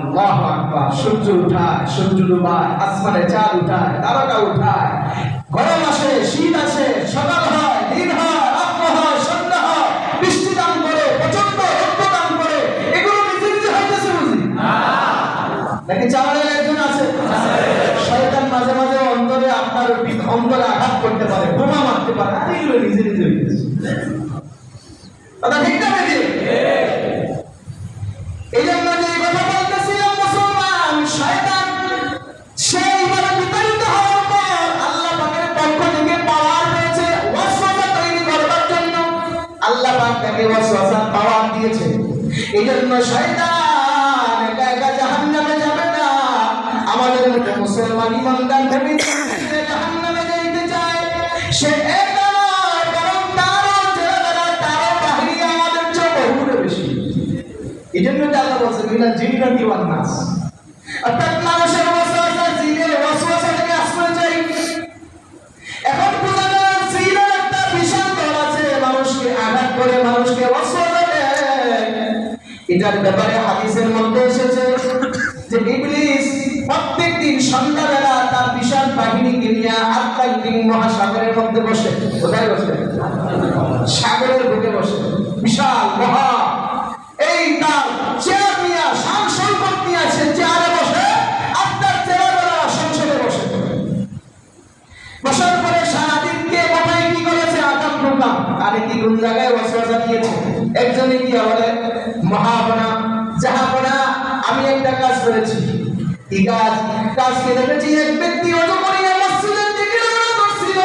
আল্লাহু আকবার। সূর্য উঠায়, সূর্য ডুবায়, আসমানে চাঁদ উঠায়, তারকা উঠায়, গরম আসে, শীত আসে, সকাল হয়, দিন হয়, রাত্র হয়, সন্ধ্যা হয়, বৃষ্টি দান করে, প্রচন্ড রৌদ্র দান করে। এগুলো নিজে নিজে হইতেছে বুঝি নাকি চালানের একজন আছে? শয়তান মাঝে মাঝে অন্তরে আপনার অন্তরে আঘাত করতে পারে, বোমা মারতে পারে, আর এগুলো নিজে নিজে হইতেছে। কথা ঠিক না বেশি? এই জন্য যে কথা বলতেছিলাম, মুসলমান শয়তান সেইভাবে বিতাড়িত হওয়ার পর আল্লাহ পাকের পক্ষ থেকে পাওয়ার পেয়েছে ওয়াসওয়াসা তৈরি করবার জন্য। আল্লাহ পাক তাকে ওয়াসওয়াসার পাওয়ার দিয়েছে। এই জন্য শয়তান একা একা জাহান্নামে যাবে না। আমাদের মতো মুসলমান ইমানদার ভেবে জাহান্নামে যেতে চায়, সে একা নয়, বরং তারও ছেলেবেলা, তারও বাহিনী আমাদের চেয়ে বহুগুণে বেশি। এই জন্য আল্লাহ বলছে মিনাল জিন্নাতি ওয়ান নাস, অর্থাৎ মানুষের ওয়াসওয়াসা, জিনের ওয়াসওয়াসা থেকে আশ্রয় চাই। এখন বোঝা যায় জিনের একটা বিশাল দল আছে, মানুষকে আঘাত করে, মানুষকে ওয়াসওয়াসা দেয়। এটার ব্যাপারে হাদিসের মধ্যে এসেছে যে ইবলিস প্রত্যেকদিন সন্ধ্যাবেলা তার বিশাল বাহিনীকে নিয়ে আটলান্টিক মহাসাগরের মধ্যে বসে। কোথায় বসে? সাগরের বুকে বসে, বিশাল মহা এই তার চেয়ার নিয়ে, শান সম্পদ নিয়ে আছে, চেয়ারে বসে, আর তার চেয়ারওয়ালা সংসদে বসে। বসার পরে সারাদিনকে বাবাই কি করেছে? আকাম প্রকাম আরে কি কোন জায়গায় ওয়াসওয়াসা দিয়েছে। একজনে গিয়ে বলে, মহাবনা জাহাবনা, আমি একটা কাজ করেছি। কি কাজ? কাজকে দেখেছি এক ব্যক্তি ওযু করিয়া মসজিদের দিকে রওনা করছিল,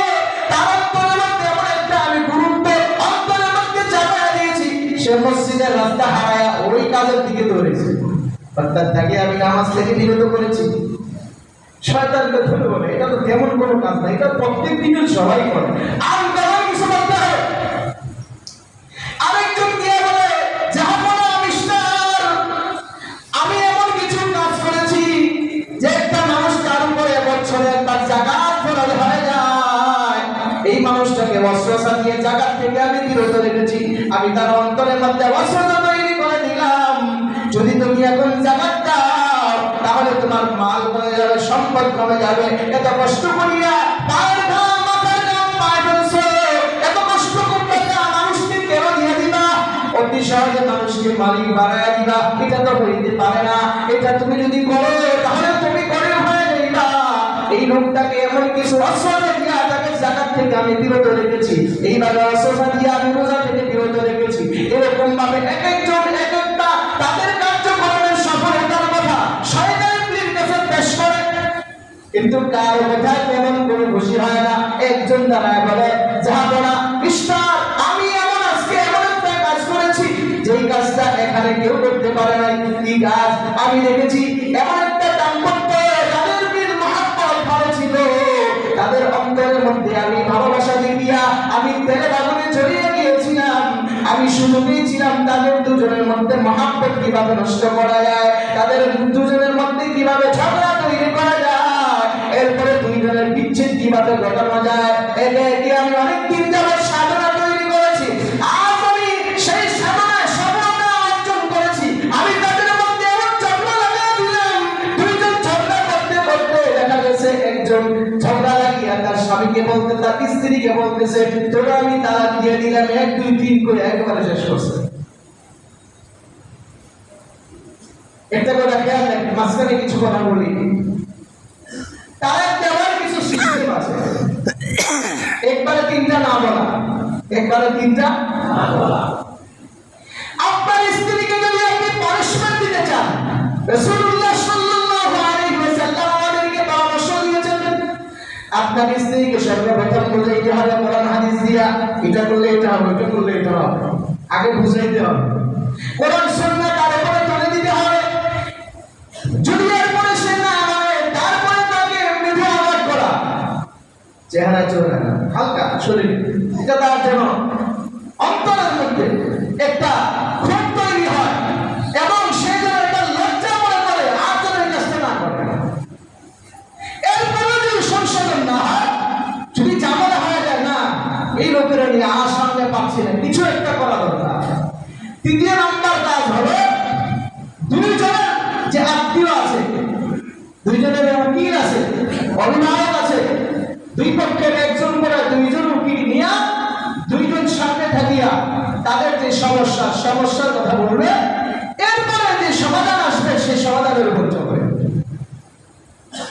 তার অন্তরের মধ্যে এমন একটা আমি গুরুত্ব অন্তরের মধ্যে চাপায়া দিয়েছি, সে মসজিদের রাস্তা হারায়া ওই কাজের দিকে দৌড়েছে। অর্থাৎ তাকে আমি নামাজ থেকে বিরত করেছি। শয়তানকে ধরে বলে এটা তো তেমন কোনো কাজ না, এটা প্রত্যেক দিনের সবাই করে, আর কারণ কিছু বলতে হবে। আরেকজন গিয়ে বলে, জাহাপনা মিস্টার, আমি এমন কিছু কাজ করেছি যে একটা মানুষ তার উপরে বছরে একবার যাকাত ফরজ হয়ে যায়। এই মানুষটাকে ওয়াসওয়াসা দিয়ে যাকাত থেকে আমি বিরত রেখেছি। আমি তার অন্তরের মধ্যে ওয়াসওয়াসা তৈরি করে দিলাম, যদি তুমি এখন যাকাত দাও তাহলে তোমার মাল কমে যাবে, সম্পদ কমে যাবে। এত কষ্ট করিয়া পায়ের ঘাম, মাথার ঘাম পায়ে ফেলছো, এত কষ্ট করতে মানুষকে কেন দিয়ে দিবা? অতি সহজে মানুষকে মালিক বানায়া দিবা, এটা তো হইতে পারে না। এটা তুমি যদি করো তাহলে তুমি করে হয়ে যাইবা। এই লোকটাকে এমন কিছু ওয়াসওয়াসা দিয়া তাকে যাকাত থেকে আমি বিরত রেখেছি, এইভাবে ওয়াসওয়াসা দিয়া আমি রোজা থেকে বিরত রেখেছি। এরকম ভাবে এক একজন এক একটা তাদের কার্যক্রমের সফলতার কথা শয়তানের কাছে পেশ করে, কিন্তু কার কথায় তেমন কোনো খুশি হয় না। একজন দাঁড়ায় বলে, জাহাপনা মিস্টার, আমি এমন আজকে এমন একটা কাজ করেছি যেই কাজটা এখানে কেউ করতে পারে নাই। কি কাজ? আমি দেখেছি এমন একটা দাম্পত্য, তাদের বীর মহাব্বত ভালো ছিল, তাদের অন্তরের মধ্যে আমি ভালোবাসা দিয়া আমি তেলে বাগুনে জড়িয়ে গিয়েছিলাম। আমি শুধু পেয়েছিলাম তাদের দুজনের মধ্যে মহাব্বত কিভাবে নষ্ট করা যায়, তাদের দুজনের মধ্যে কিভাবে ঝগড়া তৈরি করা যায়, এরপরে দুইজনের বিচ্ছেদ কিভাবে ঘটানো যায়। একে একে আমি অনেক দিন যাবত সাধনা তৈরি করেছি। আজ আমি সেই সাধনায় সফলতা অর্জন করেছি। আমি তাদের মধ্যে এমন ঝগড়া লাগিয়ে দিলাম, দুইজন ঝগড়া করতে করতে দেখা গেছে একজন ঝগড়া লাগিয়ে তার স্বামীকে বলতে, তার স্ত্রীকে বলতেছে, তোরা আমি তালাক দিয়ে দিলাম, 1 2 3 করে একবারে শেষ করছে। একটা কথা খেয়াল রাখবেন, মাঝখানে কিছু কথা বলি। তালাক দেওয়ার কিছু সিস্টেম আছে। একবারে 3টা না বলা, একবারে 3টা না বলা। আপনার স্ত্রীকে যদি আপনি পানিশমেন্ট দিতে চান, রাসূলুল্লাহ সাল্লাল্লাহু আলাইহি ওয়াসাল্লাম আমাদেরকে পরামর্শ দিয়েছেন, আপনার স্ত্রীকে সর্বপ্রথম বুঝাইতে হবে কোরআন হাদিস দিয়া, এটা করলে এটা হবে, এটা করলে এটা হবে, আগে বুঝাইতে হবে। কোরআন সুন্নাহ তার উপরে তুলে দিতে হবে। যদি এরপরে সে না মানে, তারপরে তাকে মৃদু আঘাত করা, চেহারা চোরা না, হালকা শরীর, এটা তার জন্য অন্তরের মধ্যে একটা ক্ষোভ তৈরি হয় এবং সে যেন একটা লজ্জা মনে করে আর যেন এই কাজটা না করে। এরপরে যদি সংশোধন না হয়, যদি ঝামেলা হয়ে যায়, না এই লোকেরা নিয়ে আর সামনে পাচ্ছি না, কিছু একটা করা দরকার। 3 নম্বর কাজ হবে দুইজনের যে আত্মীয় দুইজনের উকিল আছে, অভিভাবক আছে, দুই পক্ষের একজন করে দুইজন উকিল নিয়া দুইজন সামনে থাকিয়া তাদের যে সমস্যার কথা বলবে, এরপরে যে সমাধান আসবে সেই সমাধানের উপর চলবে।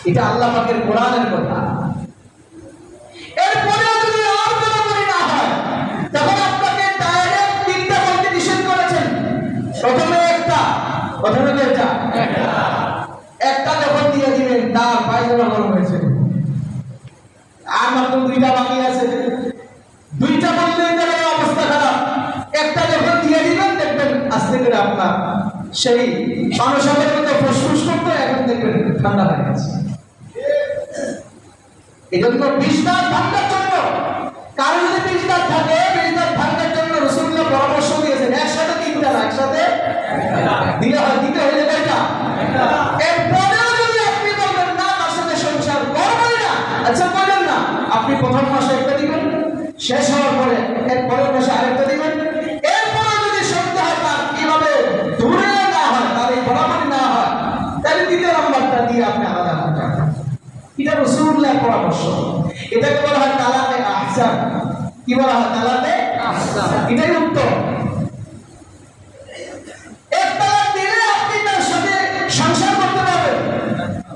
এটা আল্লাহ পাকের কোরআনের কথা। এরপরে যদি আর পুরোপুরি না হয় তখন আপনাকে ডাইরেক্ট তিনটা বলতে নিষেধ করেছেন। প্রথমে একটা যখন দিয়ে দিবেন তার পায়জামা গরম হয়েছে, আর মাত্র দুইটা বাকি আছে, দুইটা বললেই তার অবস্থা খারাপ। একটা যখন দিয়ে দিবেন দেখবেন আস্তে করে আপনার সেই মানুষের মতো ফুসফুস করতে এখন দেখবেন ঠান্ডা হয়ে গেছে। এই জন্য বিজদার ভাঙার জন্য কারো যদি বিজদার থাকে, বিজদার ভাঙার জন্য রাসূলুল্লাহ পরামর্শ দিয়েছেন একসাথে তিনটা, একসাথে দিতে হইলে কয়টা? এরপরেও যদি আপনি বলবেন না তার সাথে সংসার করবেন না, আচ্ছা বলেন না, আপনি প্রথম মাসে একটা দিবেন, শেষ হওয়ার পরে এর পরের মাসে আরেকটা দিবেন। এরপরে যদি সন্দেহ হয় তার কিভাবে দূরে না হয়, তার এই বরাবরই না হয়, তাহলে দ্বিতীয় নাম্বারটা দিয়ে আপনি আলাদা করতে হবে। এটা রাসূলুল্লাহর পরামর্শ। এটাকে বলা হয় তালাকে আহসান। কি বলা হয়? তালাকে আহসান। এটাই উত্তম। এক তালাক দিলে আপনি তার সাথে সংসার করতে পারবেন,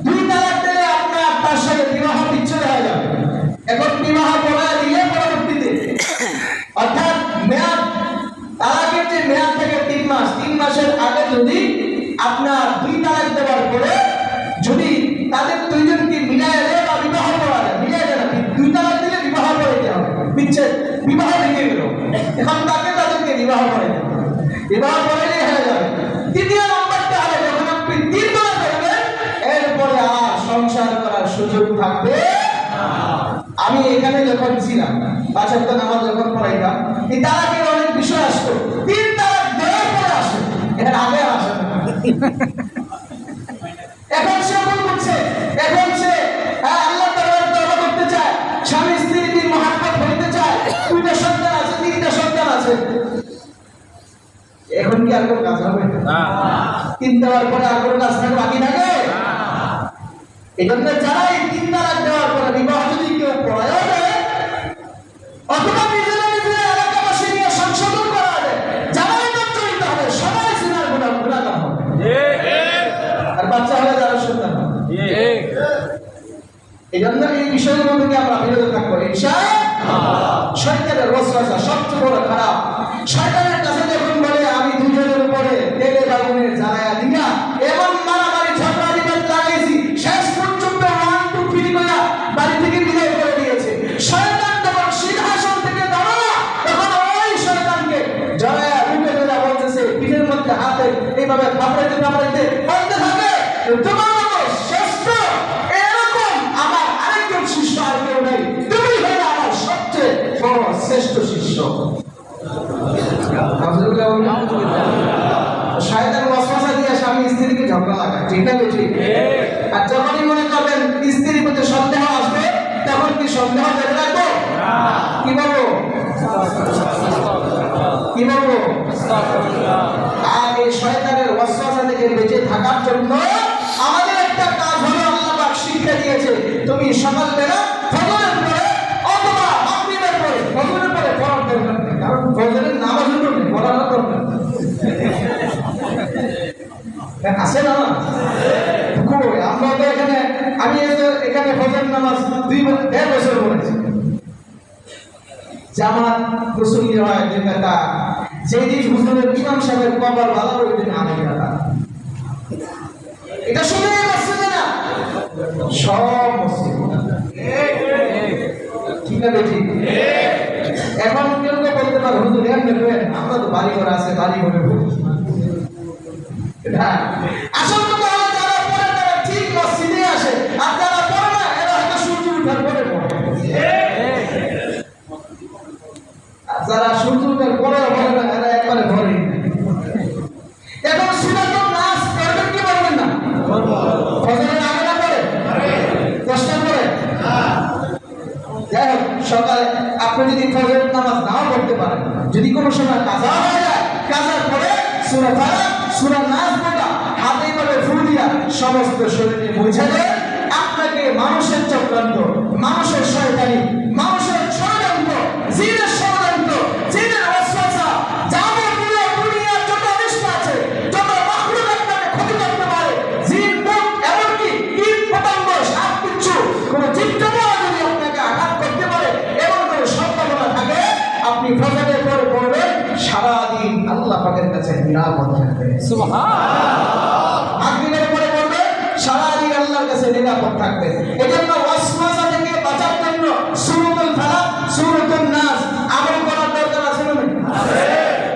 দুই তালাক দিলে আপনার তার সাথে বিবাহ বিচ্ছেদ হয়ে যাবে। এখন বিবাহ করা দিয়ে পরবর্তীতে অর্থাৎ মেয়াদ, তালাকের যে মেয়াদ থেকে 3 মাস, 3 মাসের আগে যদি আপনার দুই তালাক দেওয়ার পরে যদি তাদের দুইজনকে মিলায় দেয় বা বিবাহ করা যায়, মিলায় দেয় না, দুই তালাক দিলে বিবাহ করে দিতে হবে, বিচ্ছেদ বিবাহ ভেঙে গেল, এখন তাদেরকে বিবাহ করে দেবে, বিবাহ করলেই হয়ে যাবে। তৃতীয় নম্বরটা হলো যখন আপনি 3 বার করবেন এরপরে আর সংসার করার সুযোগ থাকবে। আমি এখানে যখন ছিলাম 5 ওয়াক্ত নামাজ যখন পড়াইতাম, এই তালাকের অনেক বিষয় আসতো, 3 তালাক দেওয়ার পরে আসে, এর আগে আসে না। এখন সে ভুল করছে, এখন সে আল্লাহ তাআলার তওবা করতে চায়, স্বামী স্ত্রীর মহব্বত হইতে চায়, 2টা সন্তান আছে, 3টা সন্তান আছে, এখন কি আর কোনো কাজ হবে? না। 3 দেওয়ার পরে আর কোনো কাজ থাকে বাকি থাকে? এই জন্য যারা এই 3 তালাক দেওয়ার পরে বিবাহ যদি কেউ পড়ায় দেয় অথবা নিজেরা এলাকাবাসী নিয়ে সংশোধন করা যায়, যারা এটা চলতে হবে সবাই সিনার গুণাগার হবে, আর বাচ্চা হলে যারা সন্তান হবে। এই জন্য এই বিষয়গুলো থেকে আমরা বিরত থাকবো ইনশাআল্লাহ। শয়তানের ওয়াসওয়াসা সবচেয়ে বড় খারাপ। শয়তানের কাছে যখন বলে আমি দুজনের উপরে তেলে বাগুনে জ্বালায়া দিয়া এমন মারামারি ঝগড়া বিবাদ লাগাইছি, শেষ পর্যন্ত 1 2 3 কইরা বাড়ি থেকে বিদায় করে দিয়েছে। শয়তান যখন সিংহাসন থেকে দাঁড়ালো তখন ওই শয়তানকে জ্বালায়া রূপে ধরে বলতেছে, পিঠের মধ্যে হাতে এইভাবে থাপড়াইতে থাপড়াইতে বলতে থাকে, তোমার মতো শ্রেষ্ঠ এরকম আমার আরেকজন শিষ্য আর কেউ নেই, তুমি হলে আমার সবচেয়ে বড় শ্রেষ্ঠ শিষ্য। শয়তান ওয়াসওয়াসা দিয়ে স্বামী স্ত্রীকে ঝগড়া লাগায়, ঠিক না বেশি? আর যখনই মনে করবেন স্ত্রীর প্রতি সন্দেহ আসবে তখন কি সন্দেহ ধরে রাখবো? কি বলবো? কি বলবো? আর এই শয়তানের ওয়াসওয়াসা থেকে বেঁচে থাকার জন্য আমাদের একটা কাজ হলো, আল্লাহ পাক শিক্ষা দিয়েছে, তুমি সকালবেলা ফজরের পরে অথবা মাগরিবের পরে, ফজরের পরে পড়ার দরকার নেই, কারণ ফজরের নামাজের জন্য পড়ার দরকার আছে না? আমরা তো এখানে, আমি এখানে ফজরের নামাজ 2.5 বছর পড়েছি, জামাত গোসল হয় যেটা, যেদিন হুজুরের ইমাম সাহেবের কবর ভালো করে দিন আগে কথা, এটা শুনে আসছে না সব মুসলিম, ঠিক না বেশি? এখন কেউ কেউ বলতে পারে হুজুর এমনি আমরা তো বাড়ি ঘর আছে, বাড়ি ঘরে আসল কথা হলো যারা পড়ে তারা ঠিক মসজিদে আসে, আর যারা পড়ে না এরা হয়তো সূর্য উঠার পরে পড়ে, আর যারা সূর্য উঠার পরে পড়ে না এরা একবারে ঘরে। এখন সুরাতুন নাস পড়বেন কি পড়বেন না? ফজরের আগে না পড়ে, 10টার পরে। যাই হোক, সকালে আপনি যদি ফজরের নামাজ নাও পড়তে পারেন, যদি কোনো সময় কাজা হয়ে যায়, কাজার পরে সূরা ফালাক, সূরা নাস পড়া, হাতে করে ফুল দিয়া সমস্ত শরীরে বুঝে দেয় আপনাকে মানুষের চক্রান্ত, মানুষের শয়তানি, মানুষের ষড়যন্ত্র, জিনের ষড়যন্ত্র, জিনের ওয়াসওয়াসা, যাবতীয় দুনিয়ার যত অনিষ্ট আছে, যত মাখলুক আপনাকে ক্ষতি করতে পারে, জিন, ভূত, এমনকি কীট পতঙ্গ, সাপ বিচ্ছু, কোনো জীবজন্তু যদি আপনাকে আঘাত করতে পারে, এমন কোনো সম্ভাবনা থাকে, আপনি ফজরের পরে পড়বেন, সারাদিন আল্লাহ পাকের কাছে নিরাপদ থাকবেন। সুবহানাল্লাহ। মাগরিবের পরে পড়বেন, সারাদিন আল্লাহর কাছে নিরাপদ থাকবেন। এজন্য ওয়াসওয়াসা থেকে বাঁচার জন্য সূরাতুল ফালাক, সূরাতুন নাস আমল করার দরকার আছে না? আছে।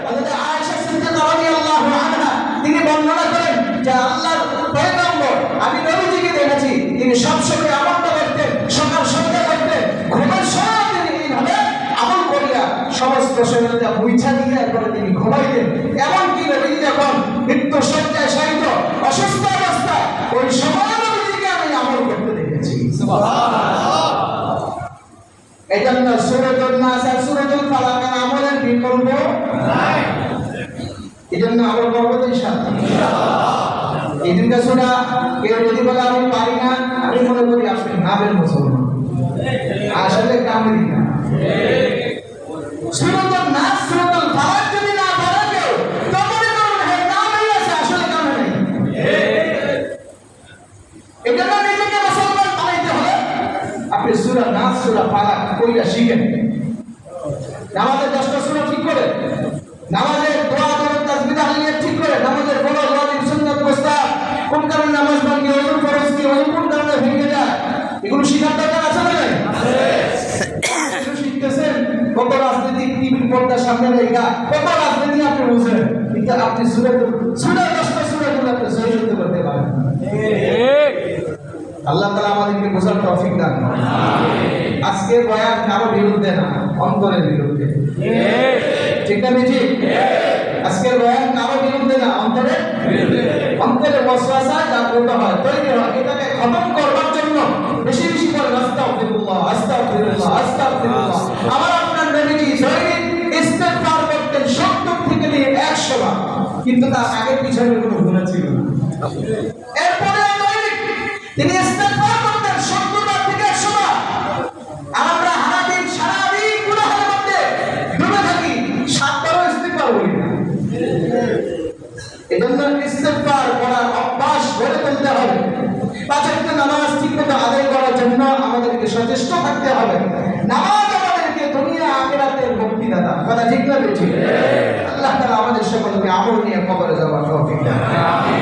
হযরত আয়েশা সিদ্দিকা রাদিয়াল্লাহু আনহা তিনি বর্ণনা করেন যে আল্লাহর পয়গম্বর আমি নবীজিকে দেখেছি তিনি সবসময় আমলটা করতেন, সকাল সন্ধ্যা করতেন, ঘুমের সময় তিনি এইভাবে আমল করিয়া সমস্ত শরীরটা মুইছা দিয়ে এরপরে তিনি ঘুমাইতেন। এমনকি নবীজি যখন মৃত্যু শয্যায় শায়িত অসুস্থ অবস্থায় ওই সময় নবীজিকে আমি আমল করতে দেখেছি। সুবহানাল্লাহ। এজন্য সূরাতুন নাস আর সূরাতুল ফালাক আমলের বিকল্প নাই। এজন্য আমল করব তো ইনশাআল্লাহ। এই দুইটা সূরা কেউ যদি বলে আমি পারি না, আমি মনে করি আপনি নামের মুসলমান, আসলে কামেরই না। সূরাতুন নাস, সূরাতুল ফালাক যদি না পারে কেউ, তখন করবেন হ্যাঁ নামই আছে, আসলে কামে নেই। এজন্য নিজেকে মুসলমান বানাইতে হলে আপনি সূরা নাস, সূরা ফালাক কইরা শিখেন। নামাজের 10টা সূরা ঠিক করে, নামাজের দোয়া দরুদ তাসবিহ তাহলিল ঠিক করে, নামাজের ফরজ ওয়াজিব সুন্নাত মুস্তাহাব, কোন কারণে নামাজ ভাঙে, ওযু ফরজ কি, ওযু কোন কারণে ভেঙে যায়, এগুলো শিখার দরকার আছে না? আছে। শিখতেছেন কত রাজনীতিক টিভির পর্দার সামনে লেখা, কত রাজনীতি আপনি বুঝেন, কিন্তু আপনি সূরা 10টা সূরাগুলো আপনি সহি শুদ্ধ করতে পারেন। আল্লাহ তাআলা আমাদেরকে বোঝার তৌফিক দান করুন। আমিন। আজকে বয়ান কারো বিরুদ্ধে না, অন্তরের বিরুদ্ধে। ঠিক না বেজি? আজকের বয়ান কারো বিরুদ্ধে না, অন্তরের বিরুদ্ধে। অন্তরের ওয়াসওয়াসা জাগ্রত হয়, তৈরি হয়, এটাকে খতম করবার জন্য বেশি বেশি করে আস্তাগফিরুল্লাহ, আস্তাগফিরুল্লাহ, আস্তাগফিরুল্লাহ। আমার আপনার নবীজি দৈনিক ইস্তেগফার করতেন 70 থেকে নিয়ে 100 বার, কিন্তু তার আগের পিছনে কোনো গুনাহ ছিল না। এরপরে দৈনিক তিনি ইস্তেগফার করতেন 70 বার থেকে 100 বার। আমরা সারাদিন গুনাহের মধ্যে ডুবে থাকি, 7 বারও ইস্তেগফার করি না। এজন্য ইস্তেগফার করার অভ্যাস গড়ে তুলতে হবে। 5 ওয়াক্ত নামাজ ঠিকমতো আদায় করার জন্য আমাদেরকে সচেষ্ট থাকতে হবে। নামাজ আমাদেরকে দুনিয়া আখিরাতের মুক্তিদাতা। কথা ঠিক না বেঠিক? আল্লাহ তাআলা আমাদের সকলকে আমল নিয়ে কবরে যাওয়ার তৌফিক দান করুন।